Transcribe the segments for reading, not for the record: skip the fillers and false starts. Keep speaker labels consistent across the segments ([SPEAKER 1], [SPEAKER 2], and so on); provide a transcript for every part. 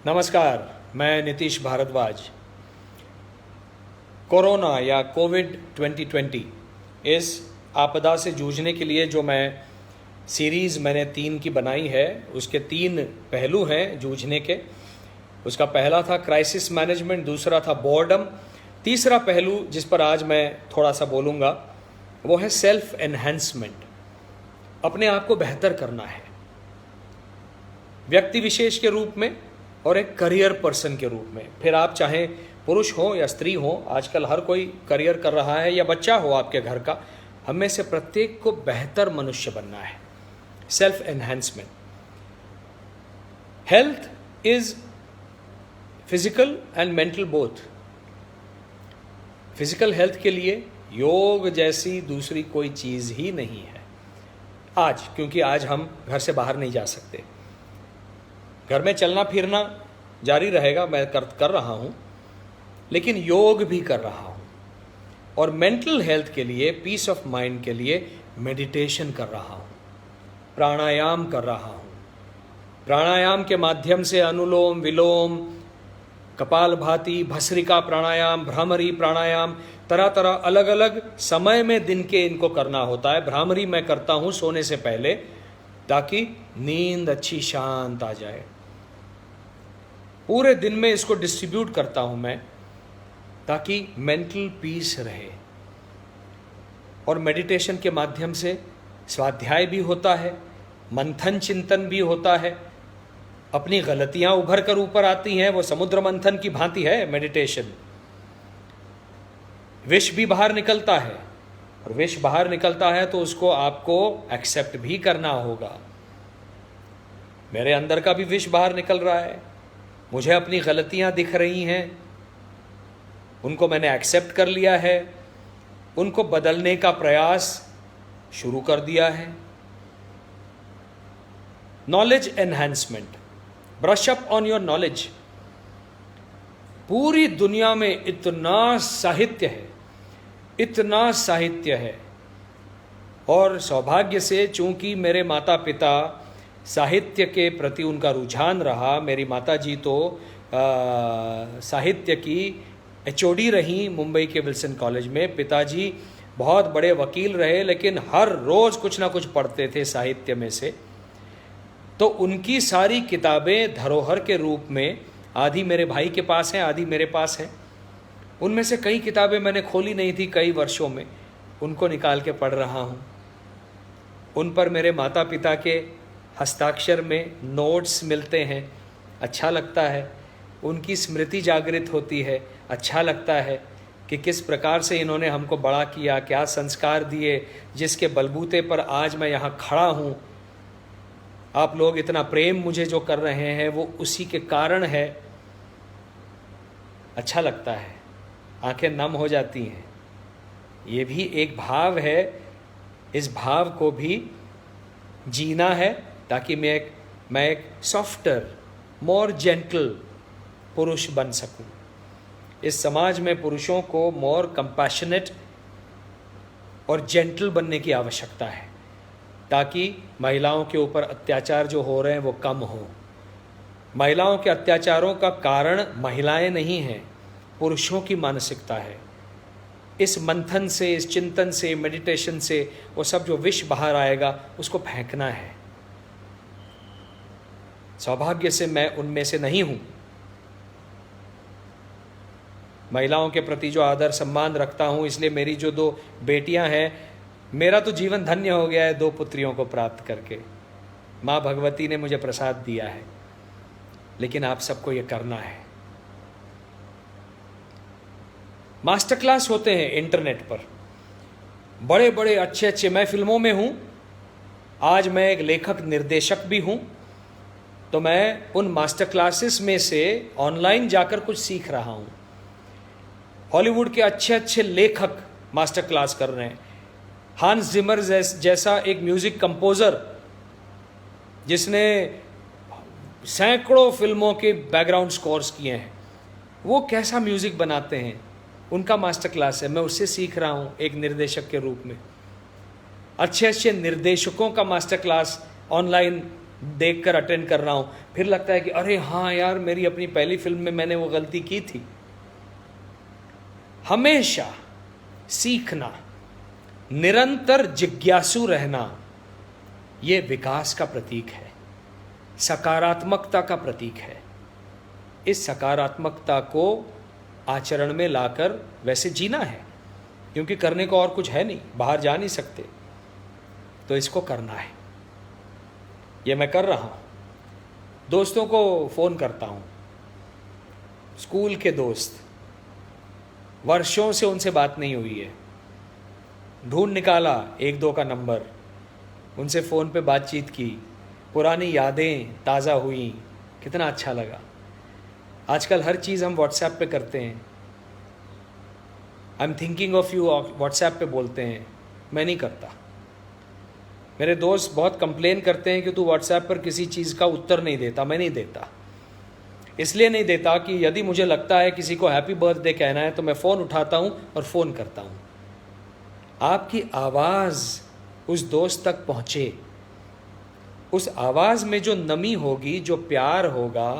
[SPEAKER 1] नमस्कार, मैं नीतीश भारद्वाज। कोरोना या कोविड 2020 इस आपदा से जूझने के लिए जो सीरीज़ मैंने 3 की बनाई है, उसके 3 पहलू हैं जूझने के। उसका पहला था क्राइसिस मैनेजमेंट, दूसरा था बोर्डम, तीसरा पहलू जिस पर आज मैं थोड़ा सा बोलूँगा वो है सेल्फ एनहेंसमेंट। अपने आप को बेहतर करना है व्यक्ति विशेष के रूप में और एक करियर पर्सन के रूप में। फिर आप चाहे पुरुष हो या स्त्री हो, आजकल हर कोई करियर कर रहा है, या बच्चा हो आपके घर का, हम में से प्रत्येक को बेहतर मनुष्य बनना है। Self enhancement. Health is physical and mental both. Physical health के लिए योग जैसी दूसरी कोई चीज ही नहीं है आज, क्योंकि आज हम घर से बाहर नहीं जा सकते। घर में चलना फिरना जारी रहेगा, मैं कर रहा हूं, लेकिन योग भी कर रहा हूं। और मेंटल हेल्थ के लिए, पीस ऑफ माइंड के लिए मेडिटेशन कर रहा हूं, प्राणायाम कर रहा हूं। प्राणायाम के माध्यम से अनुलोम विलोम, कपालभाति, भस्त्रिका प्राणायाम, भ्रामरी प्राणायाम, तरह तरह अलग अलग समय में दिन के इनको करना होता है। भ्रामरी मैं करता हूं सोने से पहले, ताकि नींद अच्छी शांत आ जाए। पूरे दिन में इसको डिस्ट्रीब्यूट करता हूं मैं, ताकि मेंटल पीस रहे। और मेडिटेशन के माध्यम से स्वाध्याय भी होता है, मंथन चिंतन भी होता है, अपनी गलतियां उभर कर ऊपर आती हैं। वो समुद्र मंथन की भांति है मेडिटेशन। विष भी बाहर निकलता है, और विष बाहर निकलता है तो उसको आपको एक्सेप्ट भी करना होगा। मेरे अंदर का भी विष बाहर निकल रहा है, मुझे अपनी गलतियां दिख रही हैं, उनको मैंने एक्सेप्ट कर लिया है, उनको बदलने का प्रयास शुरू कर दिया है। Knowledge enhancement, brush up on your knowledge. पूरी दुनिया में इतना साहित्य है, इतना साहित्य है, और सौभाग्य से चूंकि मेरे माता पिता साहित्य के प्रति उनका रुझान रहा। मेरी माताजी तो साहित्य की एचओडी रही मुंबई के विल्सन कॉलेज में। पिताजी बहुत बड़े वकील रहे, लेकिन हर रोज कुछ ना कुछ पढ़ते थे साहित्य में से। तो उनकी सारी किताबें धरोहर के रूप में, आधी मेरे भाई के पास हैं, आधी मेरे पास हैं। उनमें से कई किताबें मैंने खोली नहीं थी कई वर्षों में, उनको निकाल के पढ़ रहा हूँ। उन पर मेरे माता पिता के हस्ताक्षर में नोट्स मिलते हैं, अच्छा लगता है। उनकी स्मृति जागृत होती है, अच्छा लगता है कि किस प्रकार से इन्होंने हमको बड़ा किया, क्या संस्कार दिए, जिसके बलबूते पर आज मैं यहाँ खड़ा हूँ। आप लोग इतना प्रेम मुझे जो कर रहे हैं वो उसी के कारण है। अच्छा लगता है, आंखें नम हो जाती हैं। ये भी एक भाव है, इस भाव को भी जीना है, ताकि मैं एक सॉफ्टर, मोर जेंटल पुरुष बन सकूं। इस समाज में पुरुषों को मोर कंपैशनेट और जेंटल बनने की आवश्यकता है, ताकि महिलाओं के ऊपर अत्याचार जो हो रहे हैं वो कम हो। महिलाओं के अत्याचारों का कारण महिलाएं नहीं हैं, पुरुषों की मानसिकता है। इस मंथन से, इस चिंतन से, मेडिटेशन से वो सब जो विष बाहर आएगा उसको फेंकना है। सौभाग्य से मैं उनमें से नहीं हूं। महिलाओं के प्रति जो आदर सम्मान रखता हूं, इसलिए मेरी जो 2 बेटियां हैं, मेरा तो जीवन धन्य हो गया है 2 पुत्रियों को प्राप्त करके। माँ भगवती ने मुझे प्रसाद दिया है, लेकिन आप सबको ये करना है। मास्टर क्लास होते हैं इंटरनेट पर, बड़े बड़े अच्छे अच्छे। मैं फिल्मों में हूँ, आज मैं एक लेखक निर्देशक भी हूँ, तो मैं उन मास्टर क्लासेस में से ऑनलाइन जाकर कुछ सीख रहा हूँ। हॉलीवुड के अच्छे अच्छे लेखक मास्टर क्लास कर रहे हैं। हांस जिमर जैसा एक म्यूजिक कंपोजर, जिसने सैकड़ों फिल्मों के बैकग्राउंड स्कोर्स किए हैं, वो कैसा म्यूजिक बनाते हैं, उनका मास्टर क्लास है। मैं उससे सीख रहा हूँ एक निर्देशक के रूप में। अच्छे अच्छे निर्देशकों का मास्टर क्लास ऑनलाइन देखकर अटेंड कर रहा हूं, फिर लगता है कि अरे हाँ यार, मेरी अपनी पहली फिल्म में मैंने वो गलती की थी। हमेशा सीखना, निरंतर जिज्ञासु रहना, ये विकास का प्रतीक है, सकारात्मकता का प्रतीक है। इस सकारात्मकता को आचरण में लाकर वैसे जीना है, क्योंकि करने को और कुछ है नहीं, बाहर जा नहीं सकते, तो इसको करना है। ये मैं कर रहा हूँ। दोस्तों को फ़ोन करता हूँ, स्कूल के दोस्त, वर्षों से उनसे बात नहीं हुई है, ढूंढ निकाला एक दो का नंबर, उनसे फ़ोन पे बातचीत की, पुरानी यादें ताज़ा हुई, कितना अच्छा लगा। आजकल हर चीज़ हम व्हाट्सएप पे करते हैं। I am thinking of you WhatsApp पे बोलते हैं, मैं नहीं करता। मेरे दोस्त बहुत कंप्लेन करते हैं कि तू व्हाट्सएप पर किसी चीज़ का उत्तर नहीं देता। मैं नहीं देता, इसलिए नहीं देता कि यदि मुझे लगता है किसी को हैप्पी बर्थडे कहना है तो मैं फ़ोन उठाता हूँ और फ़ोन करता हूँ। आपकी आवाज़ उस दोस्त तक पहुँचे, उस आवाज़ में जो नमी होगी, जो प्यार होगा,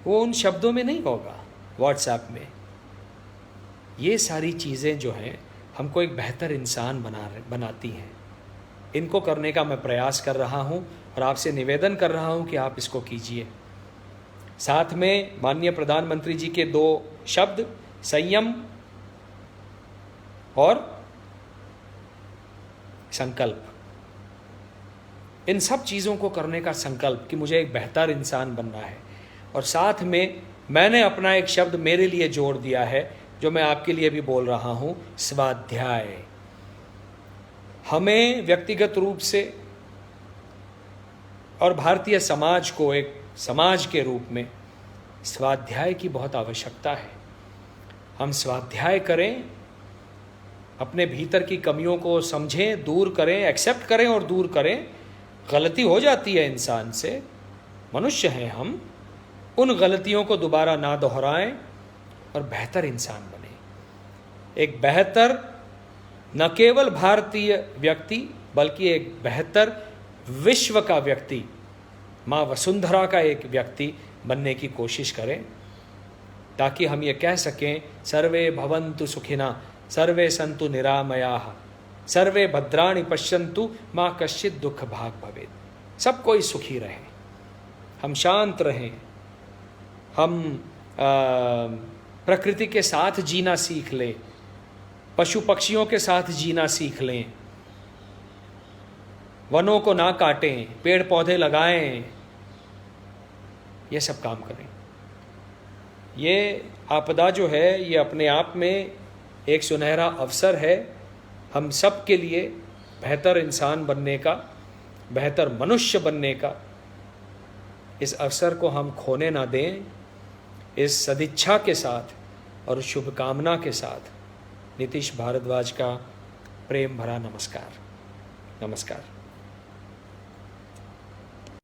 [SPEAKER 1] वो उन शब्दों में नहीं होगा व्हाट्सएप में। ये सारी चीज़ें जो हैं हमको एक बेहतर इंसान बनाती हैं। इनको करने का मैं प्रयास कर रहा हूँ और आपसे निवेदन कर रहा हूँ कि आप इसको कीजिए। साथ में माननीय प्रधानमंत्री जी के 2 शब्द, संयम और संकल्प, इन सब चीज़ों को करने का संकल्प कि मुझे एक बेहतर इंसान बनना है। और साथ में मैंने अपना एक शब्द मेरे लिए जोड़ दिया है, जो मैं आपके लिए भी बोल रहा हूँ, स्वाध्याय। हमें व्यक्तिगत रूप से और भारतीय समाज को एक समाज के रूप में स्वाध्याय की बहुत आवश्यकता है। हम स्वाध्याय करें, अपने भीतर की कमियों को समझें, दूर करें, एक्सेप्ट करें और दूर करें। गलती हो जाती है इंसान से, मनुष्य हैं हम, उन गलतियों को दोबारा ना दोहराएं और बेहतर इंसान बने। एक बेहतर न केवल भारतीय व्यक्ति बल्कि एक बेहतर विश्व का व्यक्ति, माँ वसुंधरा का एक व्यक्ति बनने की कोशिश करें, ताकि हम ये कह सकें, सर्वे भवन्तु सुखिना सर्वे सन्तु निरामयाः सर्वे भद्राणि पश्यन्तु माँ कश्चित् दुख भाग भवेत्। सब कोई सुखी रहे, हम शांत रहें, हम प्रकृति के साथ जीना सीख लें, पशु पक्षियों के साथ जीना सीख लें, वनों को ना काटें, पेड़ पौधे लगाएं, ये सब काम करें। ये आपदा जो है ये अपने आप में एक सुनहरा अवसर है हम सब के लिए बेहतर इंसान बनने का, बेहतर मनुष्य बनने का। इस अवसर को हम खोने ना दें। इस सदिच्छा के साथ और शुभकामना के साथ नीतीश भारद्वाज का प्रेम भरा नमस्कार। नमस्कार।